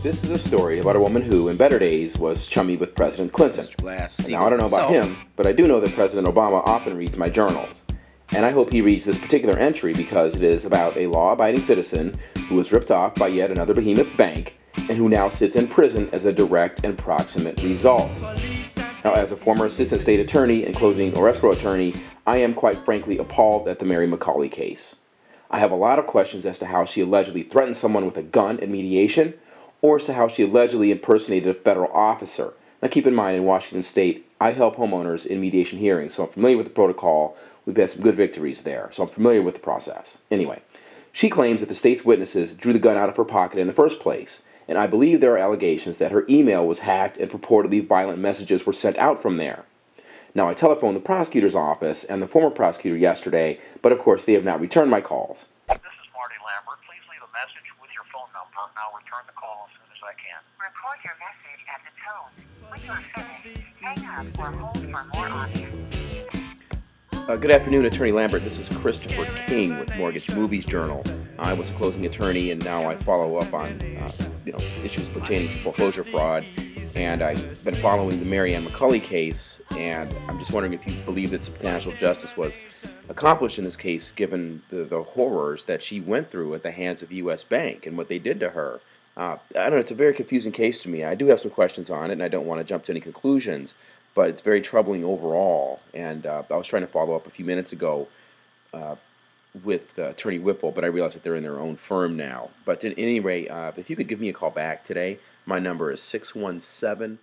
This is a story about a woman who, in better days, was chummy with President Clinton. Now, I don't know about him, but I do know that President Obama often reads my journals. And I hope he reads this particular entry because it is about a law-abiding citizen who was ripped off by yet another behemoth bank and who now sits in prison as a direct and proximate result. Now, as a former assistant state attorney and closing or escrow attorney, I am quite frankly appalled at the Mary McCauley case. I have a lot of questions as to how she allegedly threatened someone with a gun at mediation, or as to how she allegedly impersonated a federal officer. Now keep in mind, in Washington State, I help homeowners in mediation hearings, so I'm familiar with the protocol. We've had some good victories there, so I'm familiar with the process. Anyway, she claims that the state's witnesses drew the gun out of her pocket in the first place, and I believe there are allegations that her email was hacked and purportedly violent messages were sent out from there. Now, I telephoned the prosecutor's office and the former prosecutor yesterday, but of course they have not returned my calls. This is Marty Lambert. Please leave a message with your phone number. I'll return the call as soon as I can. Record your message at the tone. When you are finished, hang up or hold for more audio. Good afternoon, Attorney Lambert. This is Christopher King with Mortgage Movies Journal. I was a closing attorney, and now I follow up on issues pertaining to foreclosure fraud. And I've been following the Mary McCauley case, and I'm just wondering if you believe that substantial justice was accomplished in this case, given the horrors that she went through at the hands of U.S. Bank and what they did to her. I don't know, it's a very confusing case to me. I do have some questions on it, and I don't want to jump to any conclusions, but it's very troubling overall. And I was trying to follow up a few minutes ago with Attorney Whipple, but I realize that they're in their own firm now. But at any rate, if you could give me a call back today, my number is 617-54.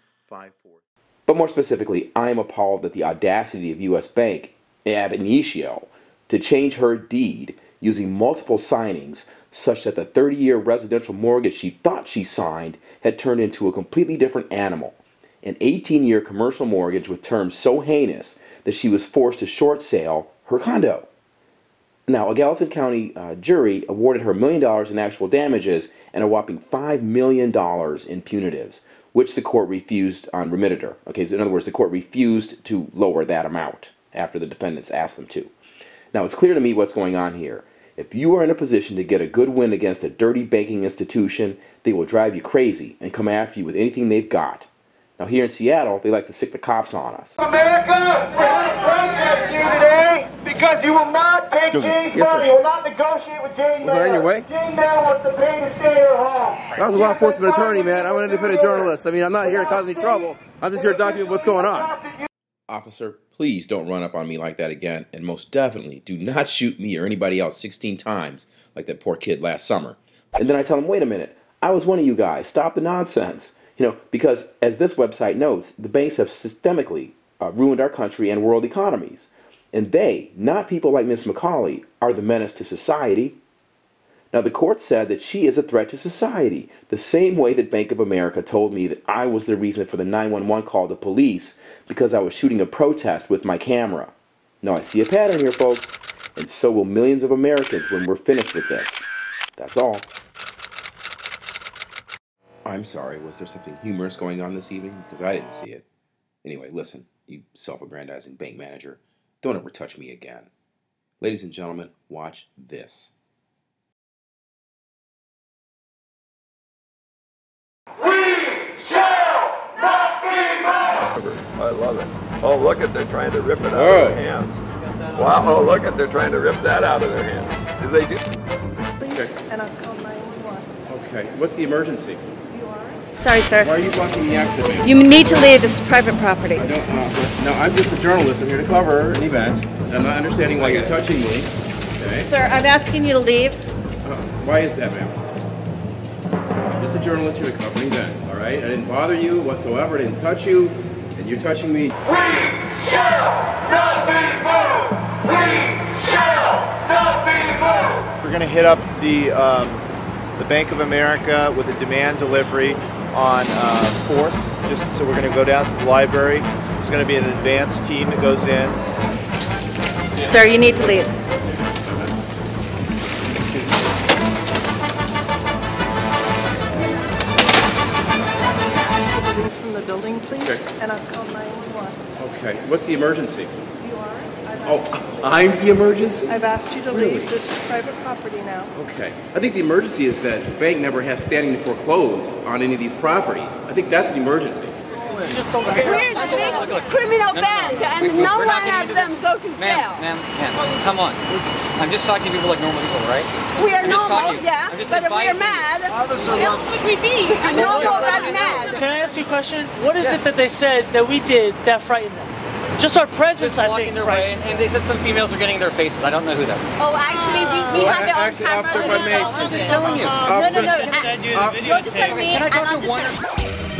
But more specifically, I am appalled at the audacity of U.S. Bank, ab initio, to change her deed using multiple signings such that the 30-year residential mortgage she thought she signed had turned into a completely different animal. An 18-year commercial mortgage with terms so heinous that she was forced to short sale her condo. Now, a Gallatin County jury awarded her $1 million in actual damages and a whopping $5 million in punitives, which the court refused on remittitor. Okay, so in other words, the court refused to lower that amount after the defendants asked them to. Now, it's clear to me what's going on here. If you are in a position to get a good win against a dirty banking institution, they will drive you crazy and come after you with anything they've got. Now, here in Seattle, they like to sick the cops on us. America, we're going to protest you today because you will not take Jane's money. You will not negotiate with Jane Mayer. Was that in your way? Jane Mayer wants to pay to stay at her home. I was a law enforcement attorney, man. I'm an independent journalist. I mean, I'm not here to cause any trouble. I'm just here to document what's going on. Officer, please don't run up on me like that again, and most definitely do not shoot me or anybody else 16 times like that poor kid last summer. And then I tell him, wait a minute, I was one of you guys. Stop the nonsense. You know, because as this website notes, the banks have systemically ruined our country and world economies. And they, not people like Miss McCauley, are the menace to society. Now, the court said that she is a threat to society, the same way that Bank of America told me that I was the reason for the 911 call to police because I was shooting a protest with my camera. Now, I see a pattern here, folks, and so will millions of Americans when we're finished with this. That's all. I'm sorry, was there something humorous going on this evening? Because I didn't see it. Anyway, listen, you self-aggrandizing bank manager, don't ever touch me again. Ladies and gentlemen, watch this. We shall not be moved. I love it. Oh, look at, they're trying to rip it out of their hands. Wow, oh, look at, they're trying to rip that out of their hands. Did they do? Please, and I've called 911. Okay, what's the emergency? Sorry, sir. Why are you blocking the exit, ma'am? You need to leave. This is private property. I don't, no, I'm just a journalist. I'm here to cover an event. I'm not understanding why you're touching me. Okay. Sir, I'm asking you to leave. Why is that, ma'am? I'm just a journalist here to cover an event, all right? I didn't bother you whatsoever. I didn't touch you, and you're touching me. We shall not be moved. We shall not be moved. We're going to hit up the Bank of America with a demand delivery on 4th. So we're going to go down to the library. There's going to be an advance team that goes in. Sir, you need to leave. Leave from the building, please. Okay. And I've called 911. Okay. What's the emergency? You are? I've Oh, I'm the emergency? I've asked you to Really? leave. This is private property now. Okay. I think the emergency is that the bank never has standing to foreclose on any of these properties. I think that's an emergency. You just don't care. We're a big criminal bank, and no one of them go to jail. Ma'am, come on. I'm just talking to people like normal people, right? We are normal, yeah, but we're mad. Officer, What else would we be? We're normal but mad. Can I ask you a question? What is it that they said that we did that frightened them? Just our presence, I think, their way, and they said some females are getting their faces. I don't know who that is. Oh, actually, we have it on Actually, camera. officer, if I may. I'm just telling you. No. You're just telling me. Can I talk to one?